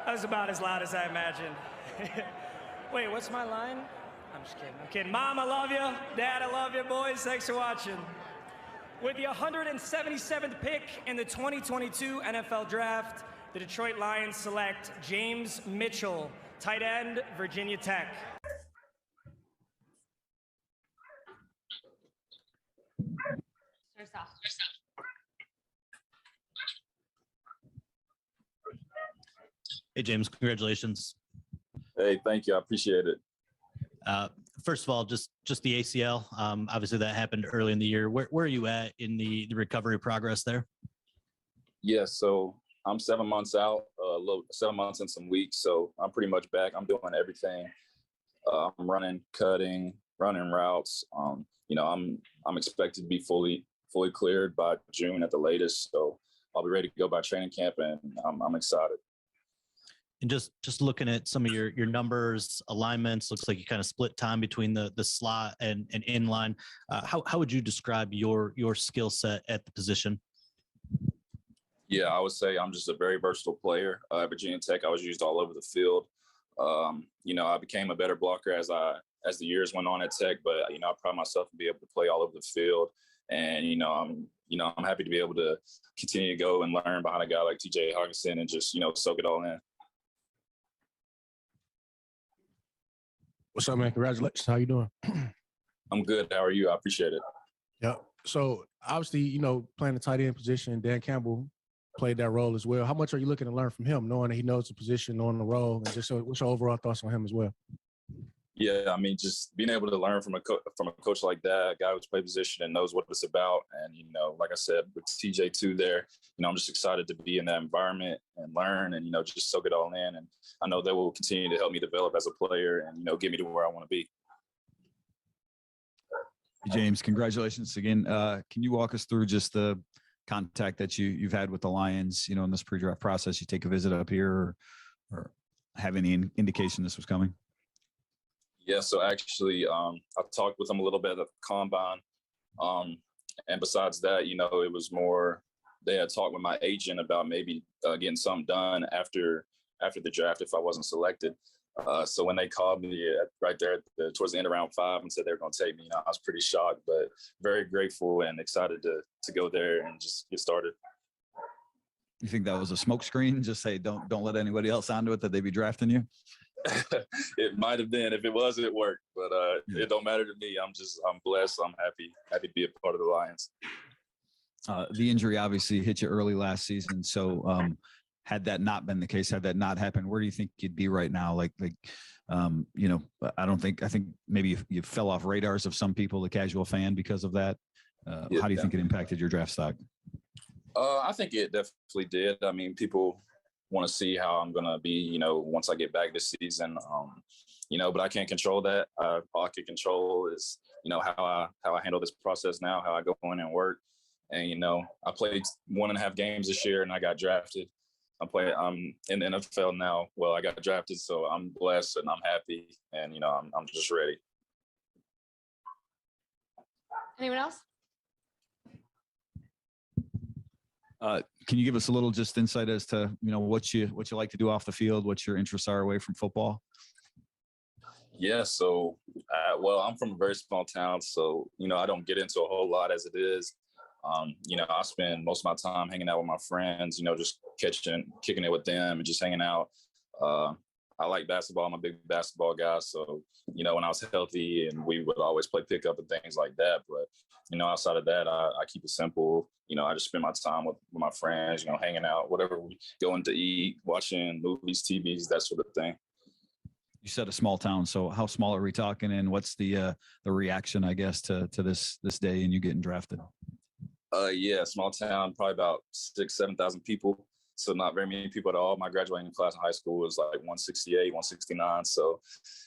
That was about as loud as I imagined. Wait, what's my line? I'm just kidding. I'm kidding. Mom, I love you. Dad, I love you. Boys, thanks for watching. With the 177th pick in the 2022 NFL Draft, the Detroit Lions select James Mitchell, tight end, Virginia Tech. Hey, James, congratulations. Hey, thank you. I appreciate it. First of all, just the ACL. Obviously, that happened early in the year. Where are you at in the recovery progress there? Yeah, so I'm 7 months out, 7 months and some weeks. So I'm pretty much back. I'm doing everything. I'm running, cutting, running routes. I'm expected to be fully cleared by June at the latest. So I'll be ready to go by training camp, and I'm excited. And just looking at some of your numbers, alignments, looks like you kind of split time between the slot and inline. How would you describe your skill set at the position? Yeah, I would say I'm just a very versatile player. At Virginia Tech, I was used all over the field. I became a better blocker as the years went on at Tech, but I pride myself to be able to play all over the field. And I'm happy to be able to continue to go and learn behind a guy like TJ Hawkinson and just soak it all in. What's up, man? Congratulations. How you doing? I'm good. How are you? I appreciate it. Yeah. So obviously, playing the tight end position, Dan Campbell played that role as well. How much are you looking to learn from him, knowing that he knows the position, knowing the role, and just what's your overall thoughts on him as well? Yeah, I mean, just being able to learn from a coach like that, a guy who's played position and knows what it's about. And, like I said, with TJ too there, I'm just excited to be in that environment and learn and, just soak it all in. And I know that will continue to help me develop as a player and, get me to where I want to be. James, congratulations again. Can you walk us through just the contact that you've had with the Lions, in this pre-draft process? You take a visit up here or have any indication this was coming? Yeah, so actually, I talked with them a little bit at the combine. And besides that, it was more, they had talked with my agent about maybe getting something done after the draft if I wasn't selected. So when they called me right there towards the end of round 5 and said they were going to take me, I was pretty shocked, but very grateful and excited to go there and just get started. You think that was a smokescreen? Just say, don't let anybody else onto it that they be drafting you? It might have been. If it was, it worked. But It don't matter to me. I'm blessed. I'm happy to be a part of the Lions. The injury obviously hit you early last season. So had that not been the case, had that not happened, where do you think you'd be right now? I think maybe you fell off radars of some people, the casual fan, because of that. How do you think it impacted your draft stock? I think it definitely did. I mean, people want to see how I'm going to be, once I get back this season, but I can't control that. All I can control is, how I handle this process now, how I go in and work. And, I played 1.5 games this year and I got drafted. I'm in the NFL now. Well, I got drafted, so I'm blessed and I'm happy and, I'm just ready. Anyone else? Can you give us a little just insight as to, what you like to do off the field, what your interests are away from football? Yeah. So, I'm from a very small town, so, I don't get into a whole lot as it is. I spend most of my time hanging out with my friends, just kicking it with them and just hanging out. I like basketball. I'm a big basketball guy. So, when I was healthy and we would always play pickup and things like that. But, outside of that, I keep it simple. I just spend my time with my friends, hanging out, whatever we going to eat, watching movies, TVs, that sort of thing. You said a small town. So how small are we talking? And what's the reaction, I guess, to this day and you getting drafted? Yeah, small town, probably about 6,000-7,000 people. So not very many people at all. My graduating class in high school was like 168, 169. So,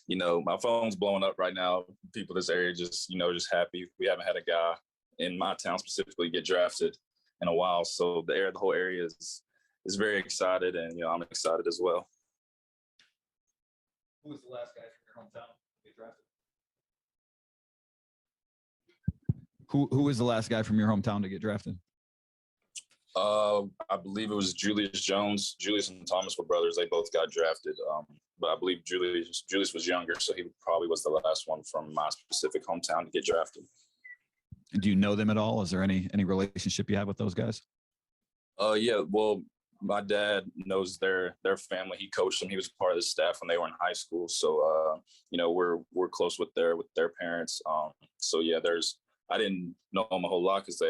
my phone's blowing up right now. People in this area just happy. We haven't had a guy in my town specifically get drafted in a while. So the whole area is very excited, and I'm excited as well. Who was the last guy from your hometown to get drafted? Who was the last guy from your hometown to get drafted? I believe it was Julius Jones. Julius and Thomas were brothers. They both got drafted. But I believe Julius was younger, so he probably was the last one from my specific hometown to get drafted. And do you know them at all? Is there any relationship you have with those guys? Yeah. Well, my dad knows their family. He coached them. He was part of the staff when they were in high school. So you know, we're close with their parents. So yeah, I didn't know them a whole lot because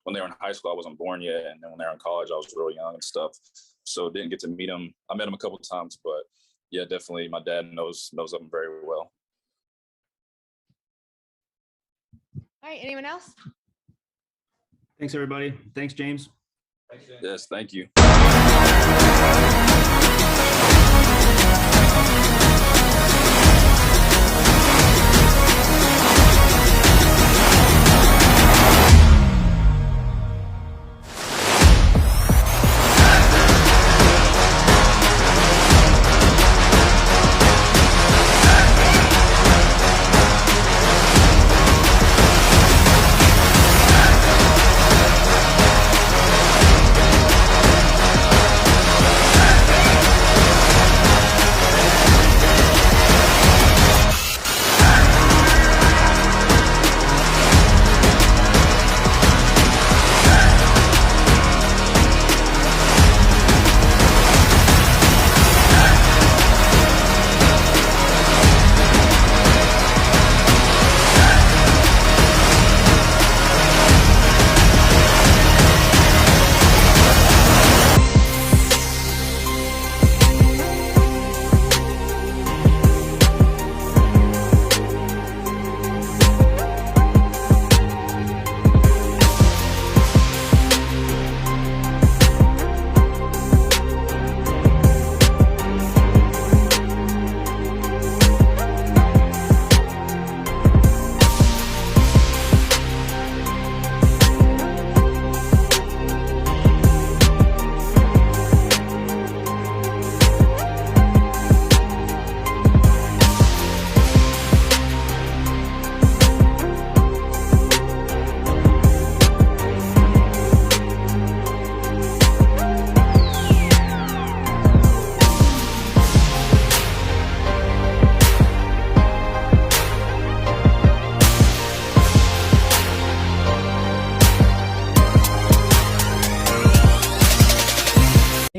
when they were in high school, I wasn't born yet, and then when they were in college, I was real young and stuff. So didn't get to meet them. I met them a couple of times, but yeah, definitely my dad knows them very well. All right, anyone else? Thanks, everybody. Thanks, James. Yes, thank you.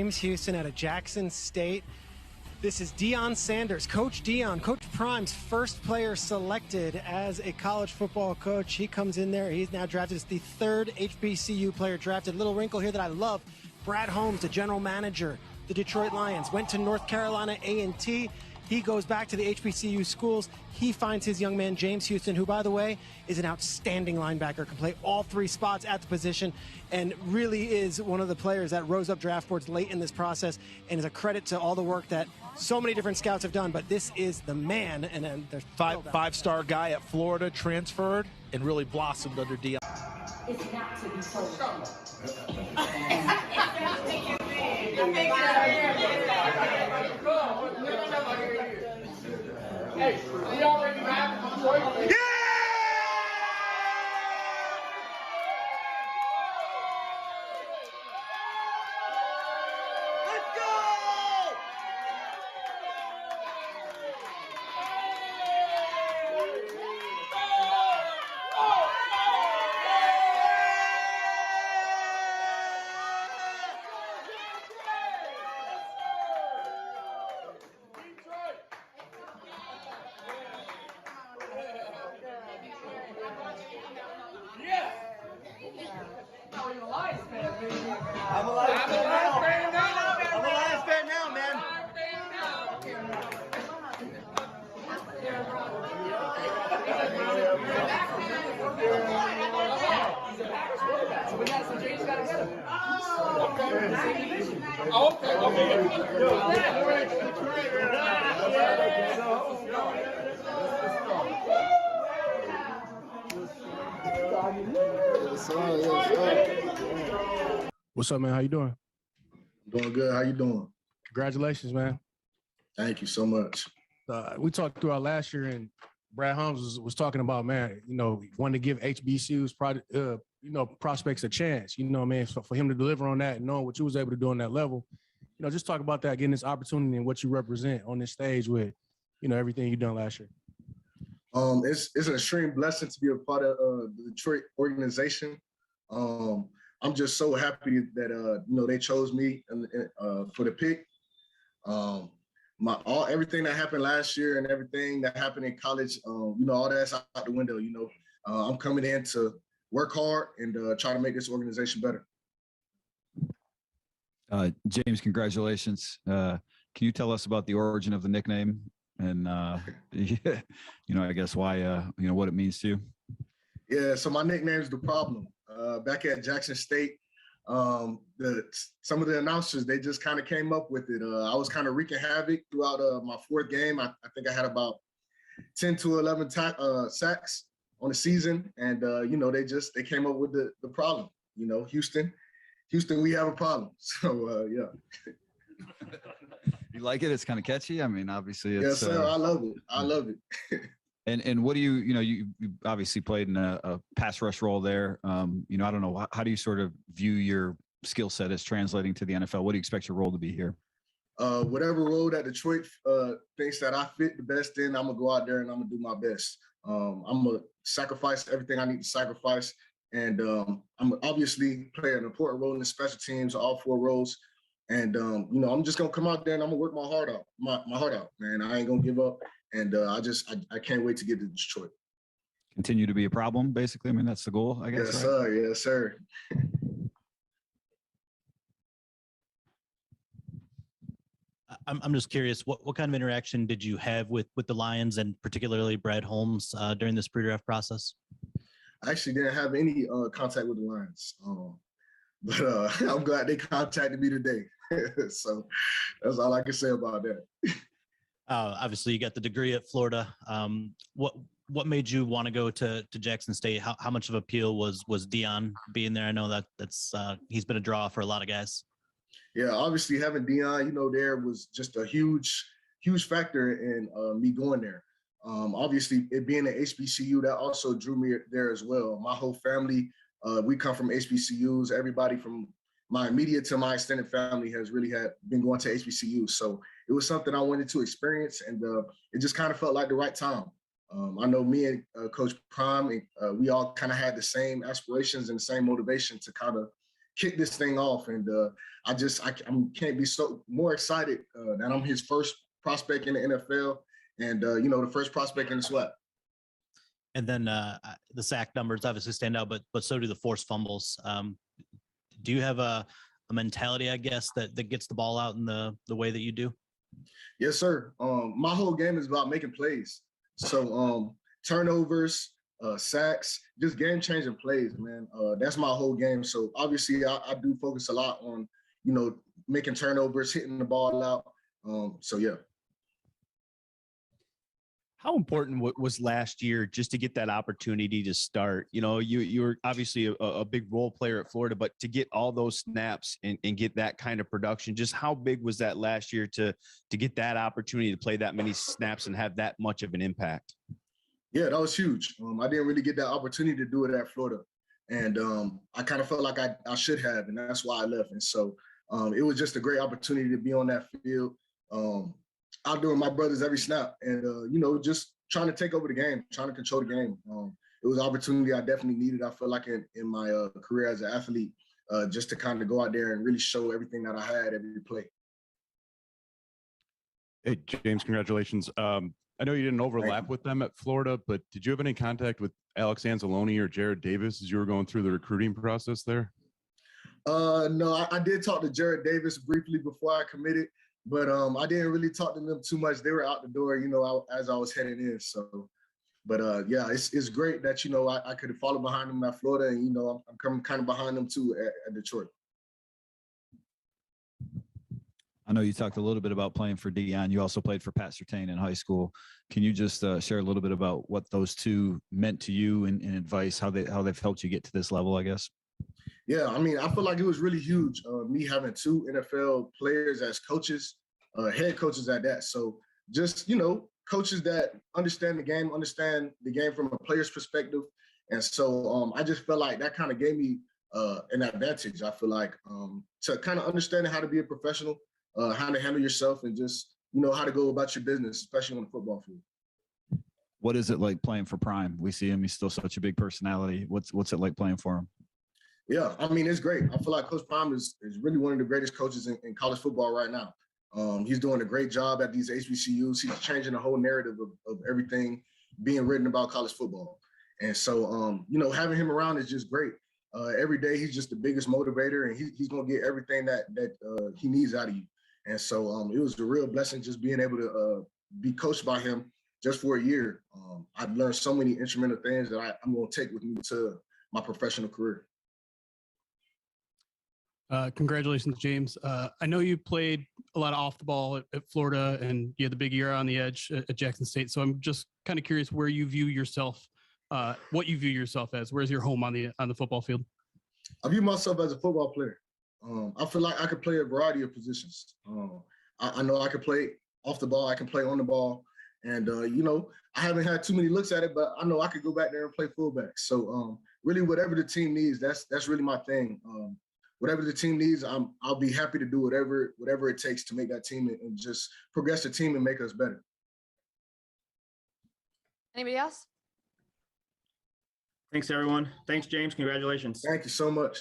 James Houston out of Jackson State. This is Deion Sanders, Coach Deion, Coach Prime's first player selected as a college football coach. He comes in there. He's now drafted as the third HBCU player drafted. Little wrinkle here that I love. Brad Holmes, the general manager, the Detroit Lions, went to North Carolina A&T. He goes back to the HBCU schools. He finds his young man, James Houston, who, by the way, is an outstanding linebacker, can play all three spots at the position, and really is one of the players that rose up draft boards late in this process, and is a credit to all the work that so many different scouts have done. But this is the man, and then there's five-star guy at Florida, transferred, and really blossomed under Deion. It's not to be told. Hey, we already have Detroit. Yeah! I'm a Lions fan now, man. So we got some James got to get him. What's up, man? How you doing? I'm doing good. How you doing? Congratulations, man. Thank you so much. We talked throughout last year, and Brad Holmes was talking about, man, you know, wanting to give HBCUs prospects a chance. You know what I mean? So for him to deliver on that and knowing what you was able to do on that level, just talk about that, getting this opportunity and what you represent on this stage with, everything you done last year. It's an extreme blessing to be a part of the Detroit organization. I'm just so happy that they chose me for the pick. Everything that happened last year and everything that happened in college, all that's out the window. I'm coming in to work hard and try to make this organization better. James, congratulations. Can you tell us about the origin of the nickname and, I guess why, what it means to you? Yeah, so my nickname is The Problem. Back at Jackson State, some of the announcers, they just kind of came up with it. I was kind of wreaking havoc throughout my fourth game. I think I had about 10 to 11 sacks on the season. And, they came up with the problem. Houston, we have a problem. So, yeah. You like it? It's kind of catchy. I mean, obviously it's. Yes, sir. I love it. I love it. And what do you obviously played in a pass rush role there. I don't know, how do you sort of view your skill set as translating to the NFL? What do you expect your role to be here? Whatever role that Detroit thinks that I fit the best in, I'm gonna go out there and I'm gonna do my best. I'm gonna sacrifice everything I need to sacrifice. And I'm obviously play an important role in the special teams, all four roles. And I'm just gonna come out there and I'm gonna work my heart out, man. I ain't gonna give up. And I can't wait to get to Detroit. Continue to be a problem, basically. I mean, that's the goal, I guess. Yes, right? sir. Yes, sir. I'm just curious, what kind of interaction did you have with the Lions and particularly Brad Holmes during this pre-draft process? I actually didn't have any contact with the Lions, but I'm glad they contacted me today. So that's all I can say about that. Obviously, you got the degree at Florida. What made you want to go to Jackson State? How much of appeal was Deion being there? I know that's he's been a draw for a lot of guys. Yeah, obviously having Deion, there was just a huge factor in me going there. Obviously, it being an HBCU, that also drew me there as well. My whole family, we come from HBCUs. Everybody from my immediate to my extended family has really been going to HBCUs. So it was something I wanted to experience, and it just kind of felt like the right time. I know me and Coach Prime, we all kind of had the same aspirations and the same motivation to kind of kick this thing off. And I can't be so more excited that I'm his first prospect in the NFL and, the first prospect in the SWAT. And then the sack numbers obviously stand out, but so do the forced fumbles. Do you have a mentality, I guess, that gets the ball out in the way that you do? Yes, sir. My whole game is about making plays. So turnovers, sacks, just game-changing plays, man. That's my whole game. So obviously I do focus a lot on, making turnovers, hitting the ball out. So, yeah. How important was last year just to get that opportunity to start? You were obviously a big role player at Florida, but to get all those snaps and get that kind of production, just how big was that last year to get that opportunity to play that many snaps and have that much of an impact? Yeah, that was huge. I didn't really get that opportunity to do it at Florida. And I kind of felt like I should have, and that's why I left. And so it was just a great opportunity to be on that field. Outdoing my brothers every snap and, just trying to take over the game, trying to control the game. It was an opportunity I definitely needed. I feel like in my career as an athlete, just to kind of go out there and really show everything that I had every play. Hey, James, congratulations. I know you didn't overlap with them at Florida, but did you have any contact with Alex Anzalone or Jared Davis as you were going through the recruiting process there? No, I did talk to Jared Davis briefly before I committed. But I didn't really talk to them too much. They were out the door, as I was heading in. So, but yeah, it's great that, I could follow behind them at Florida and, I'm coming kind of behind them too at Detroit. I know you talked a little bit about playing for Deion. You also played for Pat Surtain in high school. Can you just share a little bit about what those two meant to you and advice, how they've helped you get to this level, I guess? Yeah, I mean, I feel like it was really huge, me having two NFL players as coaches, head coaches at that. So just, coaches that understand the game from a player's perspective, And so I just felt like that kind of gave me an advantage. I feel like to kind of understanding how to be a professional, how to handle yourself, and just how to go about your business, especially on the football field. What is it like playing for Prime? We see him; he's still such a big personality. What's it like playing for him? Yeah, I mean, it's great. I feel like Coach Prime is really one of the greatest coaches in college football right now. He's doing a great job at these HBCUs. He's changing the whole narrative of everything being written about college football. And so, having him around is just great. Every day, he's just the biggest motivator, and he's going to get everything that he needs out of you. And so it was a real blessing just being able to be coached by him just for a year. I've learned so many instrumental things that I'm going to take with me to my professional career. Congratulations, James. I know you played a lot of off the ball at Florida, and you had the big year on the edge at Jackson State. So I'm just kind of curious where you view yourself, what you view yourself as. Where's your home on the football field? I view myself as a football player. I feel like I could play a variety of positions. I know I could play off the ball. I can play on the ball. And, I haven't had too many looks at it, but I know I could go back there and play fullback. So really whatever the team needs, that's really my thing. Whatever the team needs, I'll be happy to do whatever it takes to make that team and just progress the team and make us better. Anybody else? Thanks, everyone. Thanks, James. Congratulations. Thank you so much.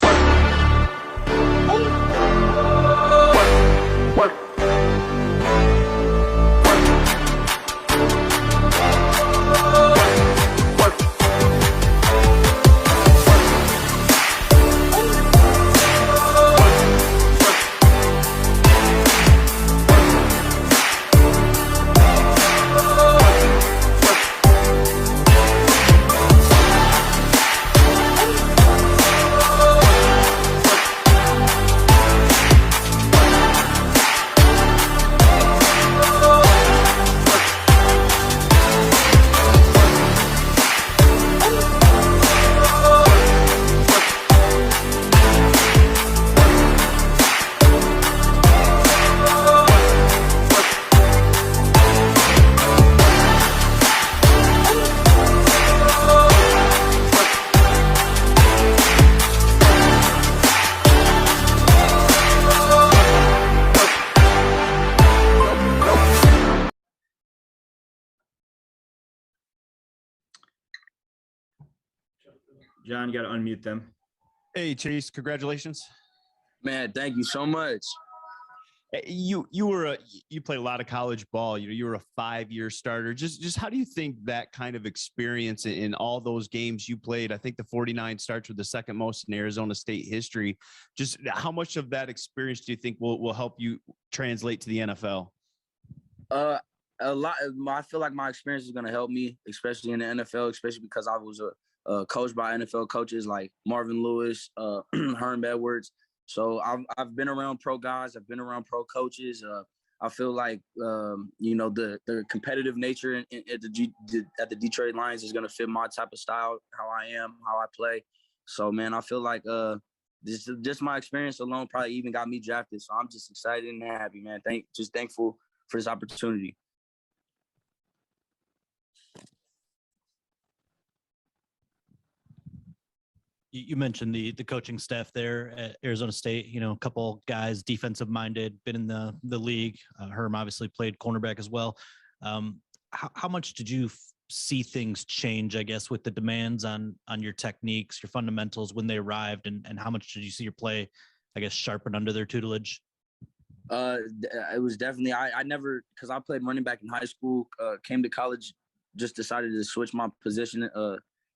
John, you got to unmute them. Hey, Chase, congratulations. Man, thank you so much. You played a lot of college ball. You were a 5-year starter. Just how do you think that kind of experience in all those games you played? I think the 49 starts were the second most in Arizona State history. Just how much of that experience do you think will help you translate to the NFL? A lot. I feel like my experience is going to help me, especially in the NFL, especially because I was coached by NFL coaches like Marvin Lewis, Herm Edwards. So I've been around pro guys. I've been around pro coaches. I feel like the competitive nature at the Detroit Lions is going to fit my type of style, how I am, how I play. So man, I feel like just my experience alone probably even got me drafted. So I'm just excited and happy, man. Just thankful for this opportunity. You mentioned the coaching staff there at Arizona State, a couple guys defensive minded, been in the league. Herm obviously played cornerback as well. How much did you see things change, I guess, with the demands on your techniques, your fundamentals when they arrived, and how much did you see your play, I guess, sharpen under their tutelage? It was definitely, I never, because I played running back in high school, came to college, just decided to switch my position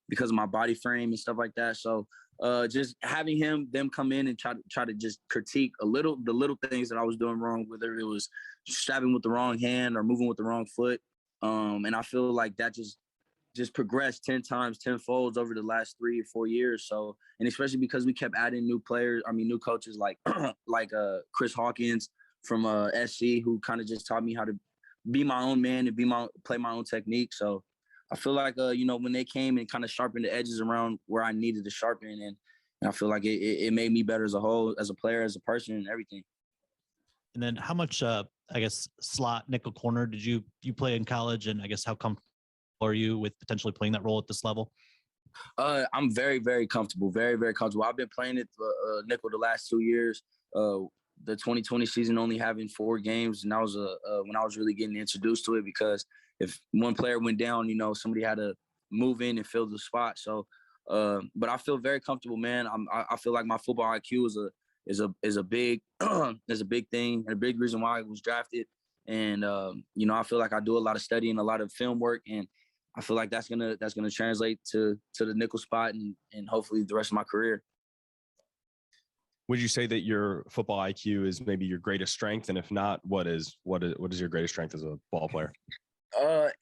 because of my body frame and stuff like that. So just having them come in and try to just critique the little things that I was doing wrong, whether it was stabbing with the wrong hand or moving with the wrong foot. And I feel like that just progressed 10 times, 10 folds over the last 3 or 4 years. So, and especially because we kept adding new coaches like Chris Hawkins from SC, who kind of just taught me how to be my own man and play my own technique. So I feel like, when they came and kind of sharpened the edges around where I needed to sharpen, and I feel like it made me better as a whole, as a player, as a person, and everything. And then how much, I guess, slot nickel corner did you play in college? And I guess how comfortable are you with potentially playing that role at this level? I'm very, very comfortable. Very, very comfortable. I've been playing it nickel the last 2 years. The 2020 season only having 4 games, and that was when I was really getting introduced to it, because if one player went down, somebody had to move in and fill the spot. So, but I feel very comfortable, man. I feel like my football IQ is a big is a big thing and a big reason why I was drafted. And I feel like I do a lot of studying, a lot of film work, and I feel like that's gonna translate to the nickel spot and hopefully the rest of my career. Would you say that your football IQ is maybe your greatest strength? And if not, what is your greatest strength as a ball player?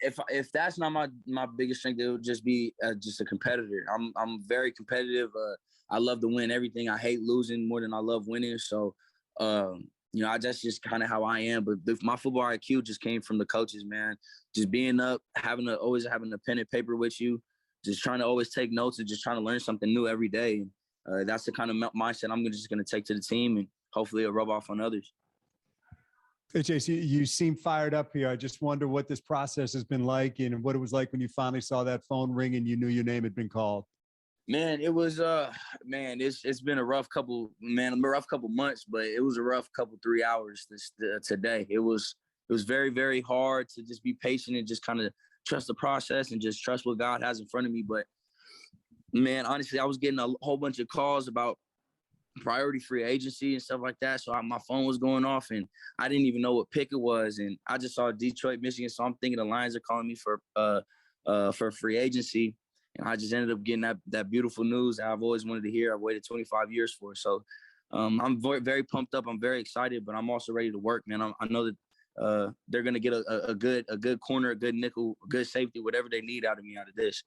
If that's not my biggest strength, it would just be just a competitor. I'm very competitive. I love to win everything. I hate losing more than I love winning. So, that's just kind of how I am. But my football IQ just came from the coaches, man. Just being up, always having a pen and paper with you, just trying to always take notes and just trying to learn something new every day. That's the kind of mindset I'm just going to take to the team, and hopefully it'll rub off on others. Hey, Chase, you seem fired up here. I just wonder what this process has been like and what it was like when you finally saw that phone ring and you knew your name had been called. Man, it was it's been a rough couple months, but it was a rough 3 hours today. It was very, very hard to just be patient and just kind of trust the process and just trust what God has in front of me. But man, honestly, I was getting a whole bunch of calls about priority free agency and stuff like that. So my phone was going off and I didn't even know what pick it was. And I just saw Detroit, Michigan. So I'm thinking the Lions are calling me for free agency. And I just ended up getting that beautiful news that I've always wanted to hear. I've waited 25 years for. So I'm very, very pumped up. I'm very excited, but I'm also ready to work, man. I know that they're going to get a good corner, a good nickel, a good safety, whatever they need out of me out of this.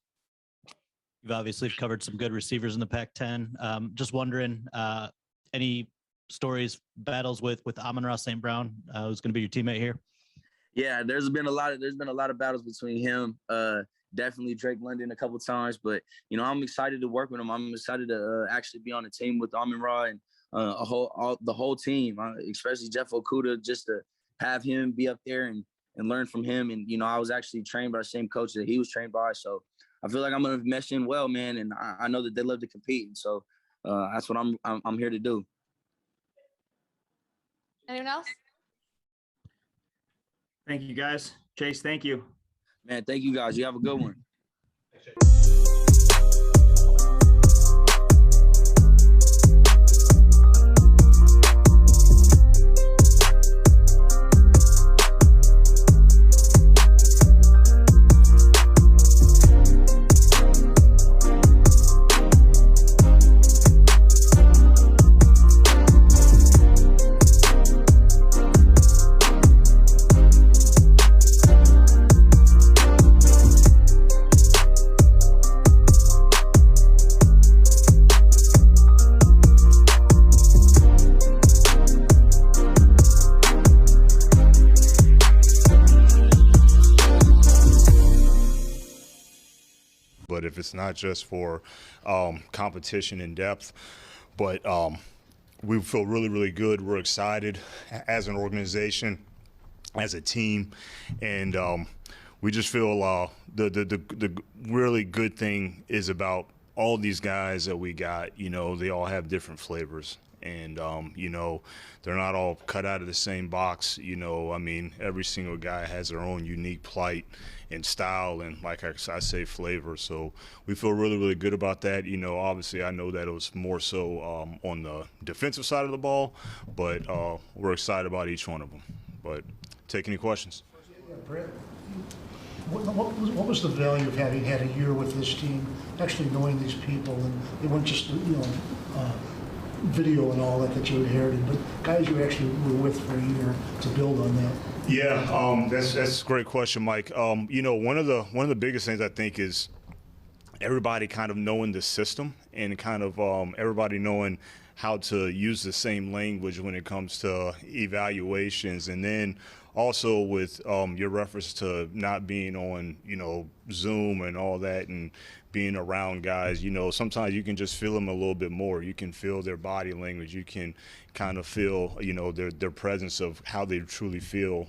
You've obviously covered some good receivers in the Pac-10. Just wondering, any stories, battles with Amon-Ra St. Brown, who's going to be your teammate here? Yeah, there's been a lot of battles between him. Definitely Drake London a couple of times, but I'm excited to work with him. I'm excited to actually be on the team with Amon-Ra and the whole team, especially Jeff Okudah, just to have him be up there and learn from him. And I was actually trained by the same coach that he was trained by, so I feel like I'm gonna mesh in well, man. And I know that they love to compete, and so that's what I'm here to do. Anyone else? Thank you, guys. Chase, thank you. Man, thank you, guys. You have a good one. But if it's not just for competition in depth, but we feel really, really good. We're excited as an organization, as a team, and we just feel the really good thing is about all these guys that we got. They all have different flavors. And, they're not all cut out of the same box. Every single guy has their own unique plight and style and, like I say, flavor. So we feel really, really good about that. Obviously I know that it was more so on the defensive side of the ball, but we're excited about each one of them. But take any questions. Yeah, Brad, what was the value of having had a year with this team, actually knowing these people, and they weren't just, video and all that you inherited, but guys you actually were with for a year to build on that? Yeah, that's a great question, Mike. One of the biggest things I think is everybody kind of knowing the system and kind of everybody knowing how to use the same language when it comes to evaluations, and then also with your reference to not being on Zoom and all that, and being around guys, sometimes you can just feel them a little bit more. You can feel their body language. You can kind of feel, their presence of how they truly feel,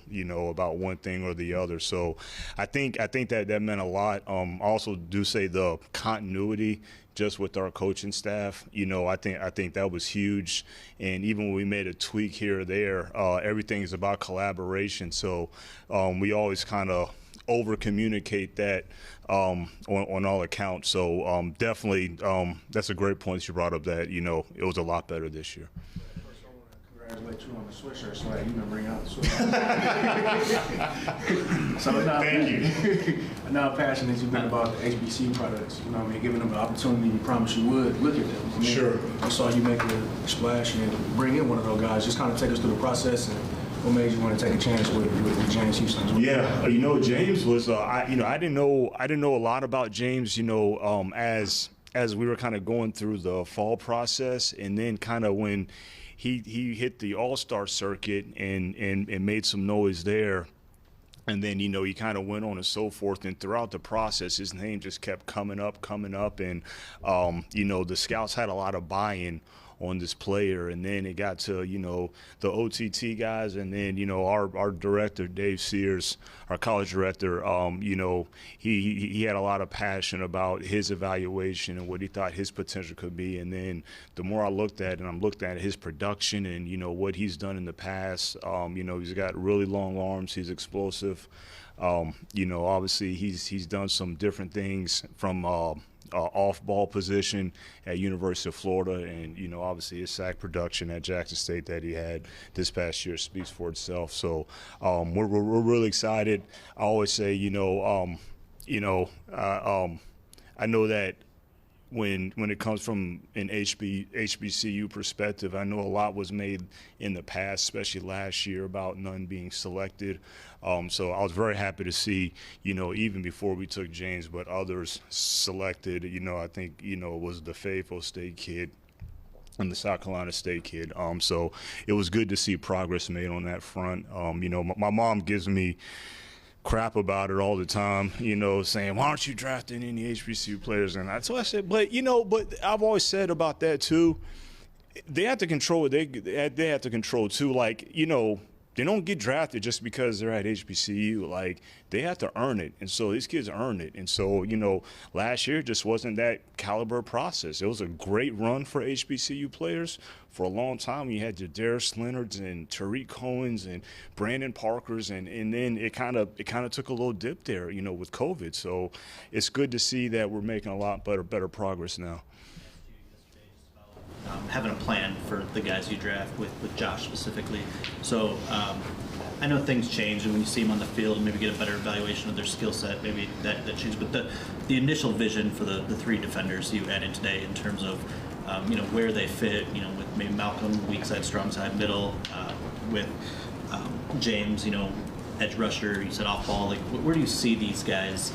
about one thing or the other. So I think that meant a lot. I also do say the continuity just with our coaching staff, I think that was huge. And even when we made a tweak here or there, everything is about collaboration. So we always kind of over communicate that on all accounts. So definitely that's a great point you brought up, that it was a lot better this year. Congratulate you on the sweatshirt swag. You've been bringing out the sweatshirt. So now, thank you. I know how passionate you've been about the HBCU products. Giving them the opportunity you promised you would look at them. Sure. I saw you make a splash and bring in one of those guys. Just kind of take us through the process and what made you want to take a chance with James Houston? Yeah, James was. I didn't know a lot about James. As we were kind of going through the fall process, and then kind of when he hit the All-Star circuit and made some noise there. And then, he kind of went on and so forth. And throughout the process, his name just kept coming up. And, the scouts had a lot of buy-in on this player. And then it got to, the OTT guys. And then, our director, Dave Sears, our college director, he had a lot of passion about his evaluation and what he thought his potential could be. And then the more I looked at it, and I'm looking at his production and, what he's done in the past, he's got really long arms. He's explosive. Obviously he's done some different things from off-ball position at University of Florida, and obviously his sack production at Jackson State that he had this past year speaks for itself. So we're really excited. I always say, I know that when it comes from an HBCU perspective, I know a lot was made in the past, especially last year, about none being selected. So I was very happy to see, even before we took James, but others selected. I think, it was the Fayetteville State kid and the South Carolina State kid. So it was good to see progress made on that front. My mom gives me crap about it all the time, saying, why aren't you drafting any HBCU players? And so I said, but I've always said about that too, they have to control what they have to control too. Like, they don't get drafted just because they're at HBCU. Like, they have to earn it. And so these kids earn it. And so, last year just wasn't that caliber process. It was a great run for HBCU players. For a long time, you had your Darius Leonards and Tariq Cohens and Brandon Parkers, and then it kind of took a little dip there, with COVID. So it's good to see that we're making a lot better progress now. Having a plan for the guys you draft with Josh specifically. So I know things change, and when you see them on the field and maybe get a better evaluation of their skill set, maybe that changes. But the initial vision for the three defenders you added today in terms of where they fit, with maybe Malcolm, weak side, strong side, middle, with James, edge rusher, you said off ball. Like, where do you see these guys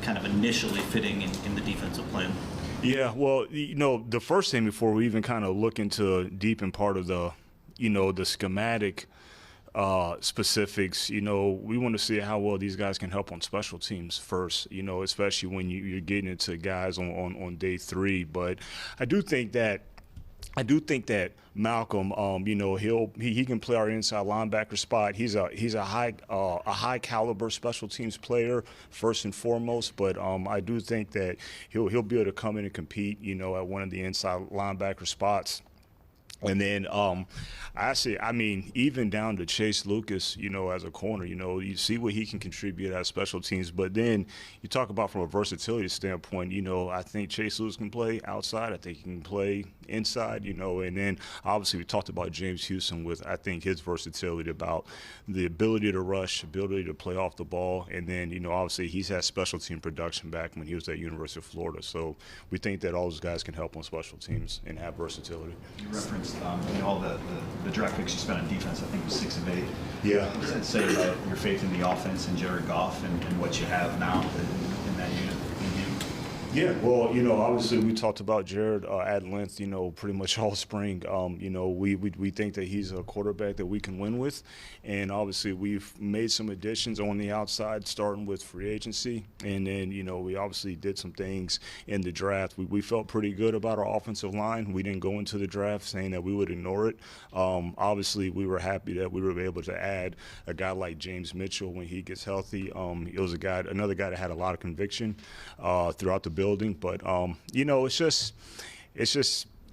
kind of initially fitting in the defensive plan? Yeah, well, the first thing before we even kind of look into deep in part of the, the schematic specifics, we want to see how well these guys can help on special teams first, especially when you're getting into guys on day 3. But I do think that Malcolm, he can play our inside linebacker spot. He's a high caliber special teams player first and foremost. But I do think that he'll be able to come in and compete, at one of the inside linebacker spots. And then even down to Chase Lucas, as a corner, you see what he can contribute as special teams. But then you talk about from a versatility standpoint, I think Chase Lucas can play outside. I think he can play inside, and then obviously we talked about James Houston with, I think, his versatility about the ability to rush, ability to play off the ball. And then, obviously he's had special team production back when he was at University of Florida. So we think that all those guys can help on special teams and have versatility. You referenced all the draft picks you spent on defense. I think it was 6 of 8. Yeah. What does that say about your faith in the offense and Jared Goff and what you have now in that unit? Yeah, well, obviously we talked about Jared at length, pretty much all spring. We think that he's a quarterback that we can win with. And obviously we've made some additions on the outside, starting with free agency. And then, we obviously did some things in the draft. We felt pretty good about our offensive line. We didn't go into the draft saying that we would ignore it. Obviously, we were happy that we were able to add a guy like James Mitchell when he gets healthy. It was another guy that had a lot of conviction throughout the building. But,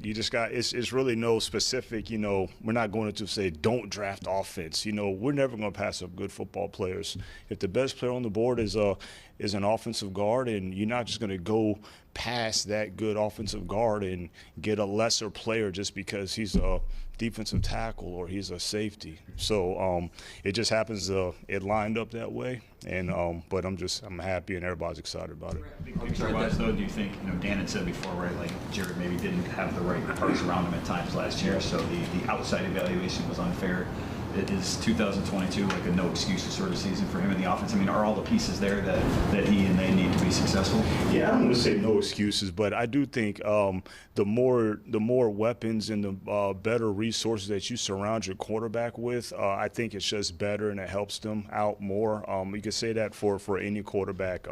it's really no specific, we're not going to say don't draft offense. We're never going to pass up good football players. If the best player on the board is an offensive guard, and you're not just going to go past that good offensive guard and get a lesser player just because he's a defensive tackle or he's a safety. So it just happens it lined up that way. And but I'm happy and everybody's excited about it. Big picture wise, though, do you think, Dan had said before, right, like Jared maybe didn't have the right parts around him at times last year, so the outside evaluation was unfair. Is 2022 like a no excuses sort of season for him in the offense? I mean, are all the pieces there that he and they need to be successful? Yeah, I don't want to say no excuses, but I do think the more weapons and the better resources that you surround your quarterback with, I think it's just better and it helps them out more. You could say that for any quarterback.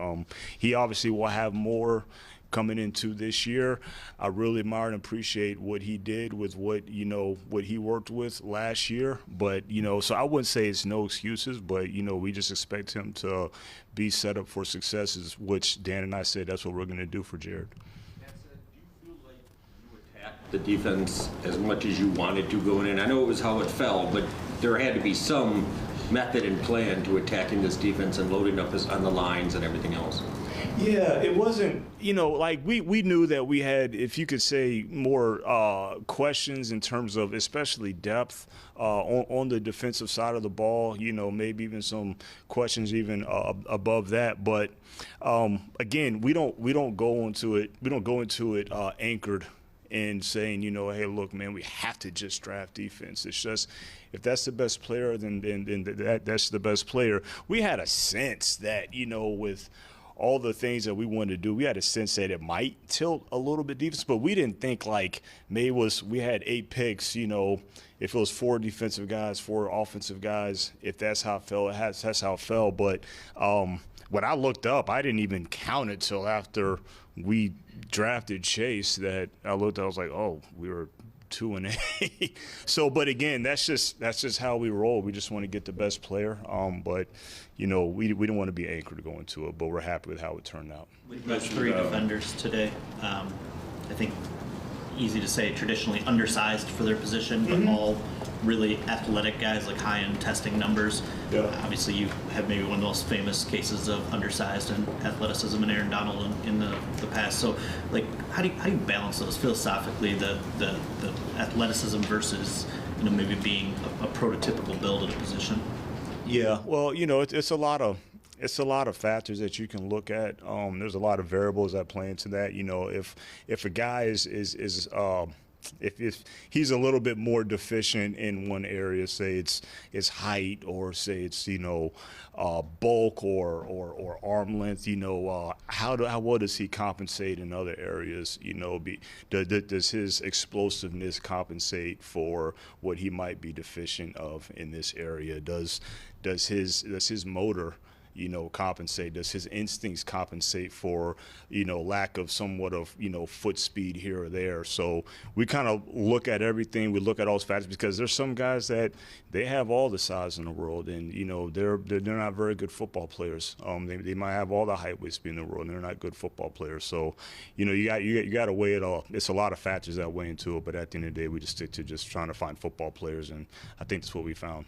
He obviously will have more coming into this year. I really admire and appreciate what he did with what he worked with last year. But, so I wouldn't say it's no excuses, but, we just expect him to be set up for successes, which Dan and I said that's what we're going to do for Jared. The defense as much as you wanted to going in? I know it was how it fell, but there had to be some method and plan to attacking this defense and loading up on the lines and everything else. Yeah, it wasn't, like we knew that we had, if you could say, more questions in terms of especially depth on the defensive side of the ball, maybe even some questions even above that. But again, we don't go into it anchored and saying, hey, look, man, we have to just draft defense. It's just, if that's the best player, then that's the best player. We had a sense that, with all the things that we wanted to do, we had a sense that it might tilt a little bit defense, but we didn't think like we had 8 picks, if it was 4 defensive guys, 4 offensive guys, if that's how it fell, that's how it fell. But when I looked up, I didn't even count it till after we drafted Chase that I looked at, I was like, oh, we were 2-8. So, but again, that's just how we roll. We just want to get the best player. But we didn't want to be anchored to go into it, but we're happy with how it turned out. With those 3 defenders today, I think easy to say traditionally undersized for their position, but all really athletic guys, like high-end testing numbers. Yeah. Obviously, you have maybe one of the most famous cases of undersized and athleticism in Aaron Donald in the past. So, like, how do you balance those philosophically, the athleticism versus maybe being a prototypical build at a position? Yeah, well, it's a lot of factors that you can look at. There's a lot of variables that play into that. If a guy is if he's a little bit more deficient in one area, say it's height, or say it's bulk or arm length, how well does he compensate in other areas? Does his explosiveness compensate for what he might be deficient of in this area? Does his motor compensate? Does his instincts compensate for, lack of somewhat of, foot speed here or there? So we kind of look at everything. We look at all those factors, because there's some guys that they have all the size in the world, and, they're not very good football players. They might have all the height, weight, speed in the world, and they're not good football players. So, you got to weigh it all. It's a lot of factors that weigh into it, but at the end of the day, we just stick to just trying to find football players, and I think that's what we found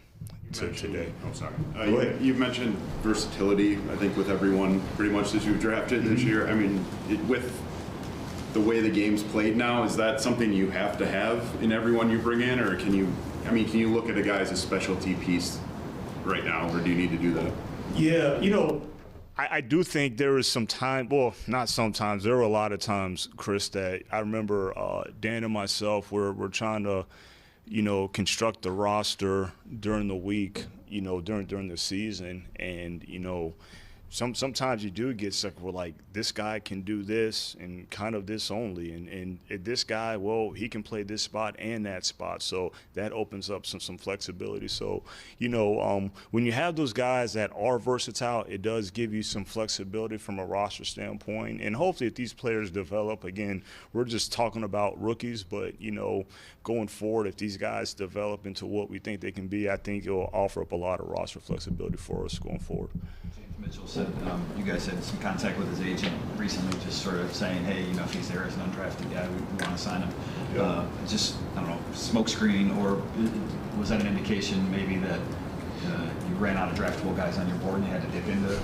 today. I'm sorry. You mentioned versatility, I think, with everyone pretty much that you've drafted this year. I mean, with the way the game's played now, is that something you have to have in everyone you bring in, or can you look at a guy as a specialty piece right now, or do you need to do that? Yeah, I do think there is some time, well, not sometimes, there were a lot of times, Chris, that I remember Dan and myself were trying to construct the roster during the week, during the season, and, sometimes you do get stuck with like, this guy can do this and kind of this only, and this guy, well, he can play this spot and that spot, so that opens up some flexibility. So when you have those guys that are versatile, it does give you some flexibility from a roster standpoint. And hopefully if these players develop, again, we're just talking about rookies, but going forward, if these guys develop into what we think they can be, I think it will offer up a lot of roster flexibility for us going forward. Mitchell said you guys had some contact with his agent recently, just sort of saying, hey, if he's there as an undrafted guy, we want to sign him. Yeah. Just, I don't know, smoke screen, or was that an indication maybe that you ran out of draftable guys on your board and you had to dip into the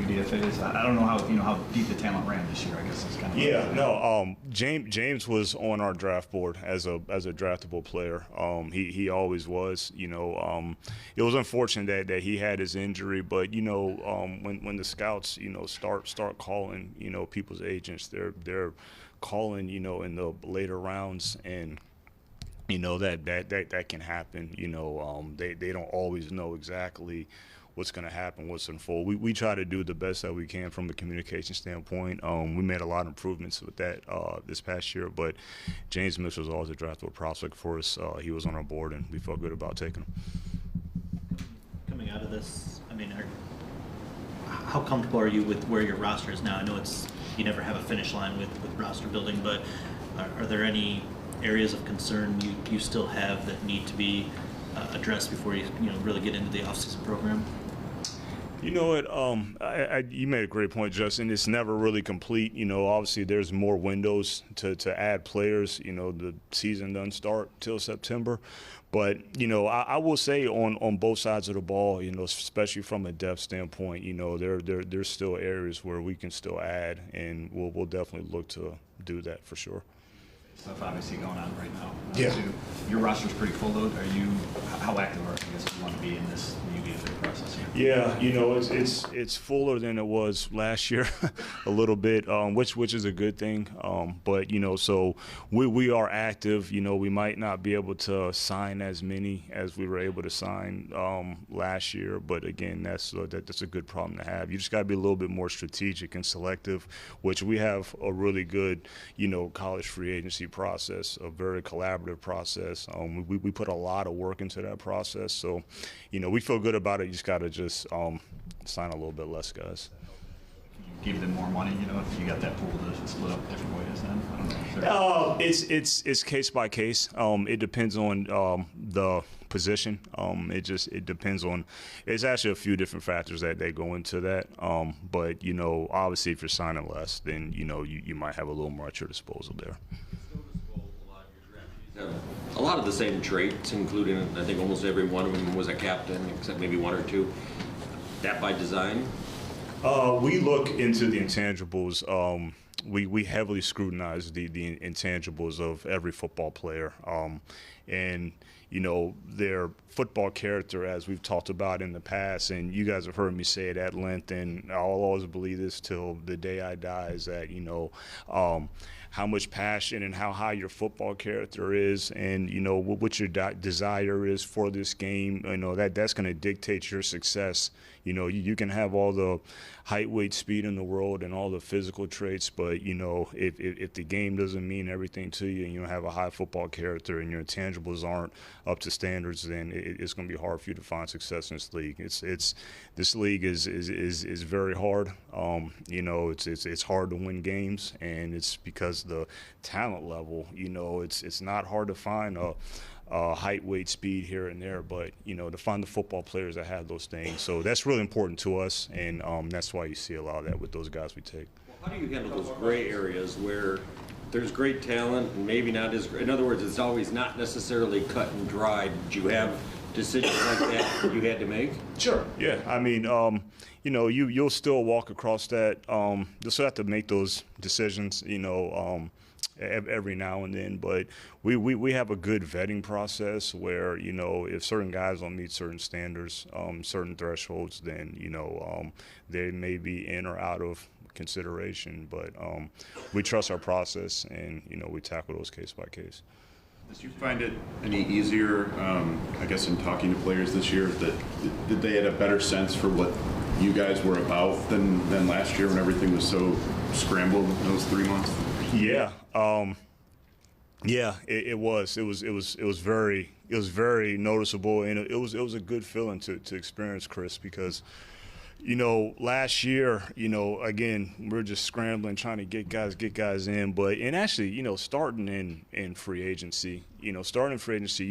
UDFAs? I don't know how deep the talent ran this year. I guess it's kind of James was on our draft board as a draftable player. He always was. It was unfortunate that he had his injury, but when the scouts start calling people's agents, they're calling in the later rounds, and that can happen. They don't always know exactly what's going to happen, what's unfold. We try to do the best that we can from a communication standpoint. We made a lot of improvements with that this past year, but James Mitchell was always a draftable prospect for us. He was on our board, and we felt good about taking him. Coming out of this, how comfortable are you with where your roster is now? I know you never have a finish line with roster building, but are there any areas of concern you still have that need to be addressed before you really get into the offseason program? You know what? You made a great point, Justin. It's never really complete. Obviously there's more windows to add players. The season doesn't start till September. But, I will say on both sides of the ball, especially from a depth standpoint, there's still areas where we can still add, and we'll definitely look to do that for sure. Stuff obviously going on right now. Yeah. Your roster's pretty full, though. How active do you want to be in this UDFA process here? Yeah, it's fuller than it was last year, a little bit, which is a good thing. But so we are active. We might not be able to sign as many as we were able to sign last year, but again, that's a good problem to have. You just got to be a little bit more strategic and selective, which we have a really good college free agency process, a very collaborative process. We put a lot of work into that process, so we feel good about it. You just got to sign a little bit less guys. Give them more money, if you got that pool to split up different ways. Then I don't know. It's case by case. It depends on the position. It depends on. It's actually a few different factors that go into that. But obviously, if you're signing less, then you might have a little more at your disposal there. A lot of the same traits, including I think almost every one of them was a captain, except maybe one or two. That by design? We look into the intangibles. We heavily scrutinize the intangibles of every football player. And their football character, as we've talked about in the past, and you guys have heard me say it at length, and I'll always believe this till the day I die, is that how much passion and how high your football character is, and what your desire is for this game. That's going to dictate your success. You can have all the height, weight, speed in the world and all the physical traits, but if the game doesn't mean everything to you, and you don't have a high football character and your intangibles aren't up to standards, then it's going to be hard for you to find success in this league. This league is very hard. It's hard to win games, and it's because the talent level. It's not hard to find a height, weight, speed here and there, but to find the football players that have those things. So that's really important to us, and that's why you see a lot of that with those guys we take. Well, how do you handle those gray areas where there's great talent and maybe not as? In other words, it's always not necessarily cut and dried. Do you have decisions like that you had to make? Sure. Yeah. You'll still walk across that. You'll still have to make those decisions. Every now and then, but we have a good vetting process where if certain guys don't meet certain standards, certain thresholds, then they may be in or out of consideration. But we trust our process, and we tackle those case by case. Did you find it any easier, I guess, in talking to players this year, that they had a better sense for what you guys were about than last year when everything was so scrambled in those 3 months? Yeah. Yeah, it was very noticeable, and it was a good feeling to experience, Chris, because, you know, last year, you know, again, we're just scrambling, trying to get guys in, and actually, you know, starting in free agency, you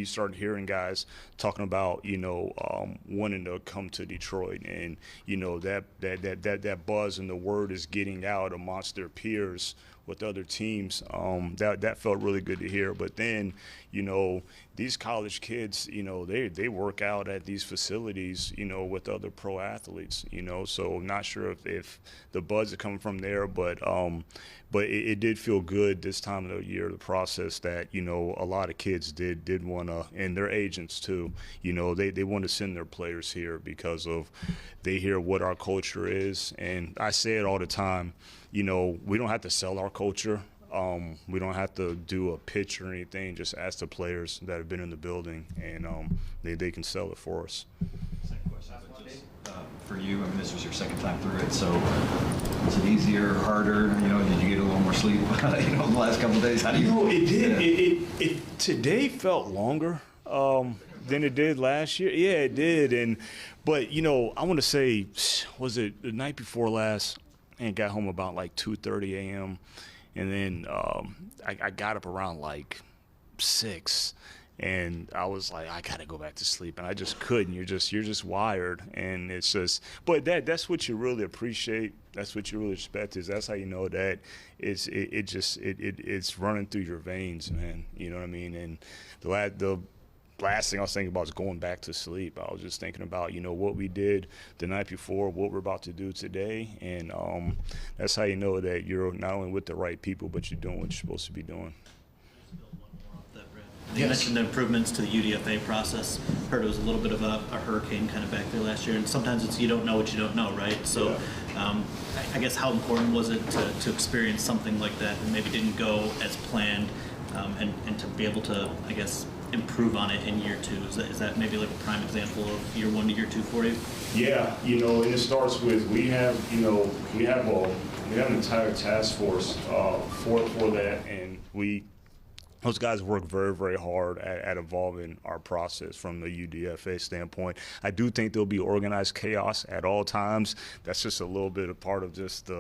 start hearing guys talking about, you know, wanting to come to Detroit, and, you know, that buzz and the word is getting out amongst their peers with other teams. That felt really good to hear. But then, you know, these college kids, you know, they work out at these facilities, you know, with other pro athletes, you know. So I'm not sure if the buzz is coming from there, but it did feel good this time of the year, the process that, you know, a lot of kids did want to, and their agents too, you know, they want to send their players here because of they hear what our culture is. And I say it all the time, you know, we don't have to sell our culture. We don't have to do a pitch or anything. Just ask the players that have been in the building, and they can sell it for us. Second question, but just, for you, I mean, this was your second time through it, so was it easier, harder? You know, did you get a little more sleep? You know, the last couple of days. How do you? You know, it did. It today felt longer than it did last year. Yeah, it did. But you know, I want to say, was it the night before last? And got home about like 2:30 a.m. And then I got up around like 6, and I was like, I gotta go back to sleep, and I just couldn't. You're just wired, and it's just. But that's what you really appreciate. That's what you really respect. That's how you know that it's running through your veins, man. You know what I mean? And the last thing I was thinking about is going back to sleep. I was just thinking about, you know, what we did the night before, what we're about to do today, and that's how you know that you're not only with the right people, but you're doing what you're supposed to be doing. You mentioned the improvements to the UDFA process. Heard it was a little bit of a hurricane kind of back there last year, and sometimes it's you don't know what you don't know, right? So I guess how important was it to experience something like that and maybe didn't go as planned, and to be able to, I guess, improve on it in year 2? Is that maybe like a prime example of year 1 to year 2 for you? Yeah, you know, and it starts with we have an entire task force for that, and those guys work very, very hard at evolving our process from the UDFA standpoint. I do think there'll be organized chaos at all times. That's just a little bit of part of just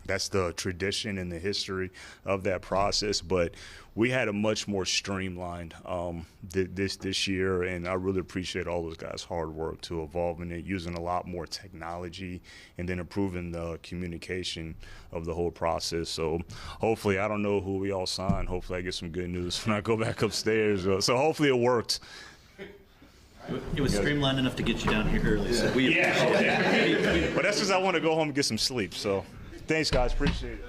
that's the tradition and the history of that process. But we had a much more streamlined this year, and I really appreciate all those guys' hard work to evolving it, using a lot more technology, and then improving the communication of the whole process. So hopefully, I don't know who we all signed. Hopefully, I get some good news when I go back upstairs. So hopefully, it worked. It was streamlined enough to get you down here early. So But that's because I want to go home and get some sleep. So thanks, guys. Appreciate it.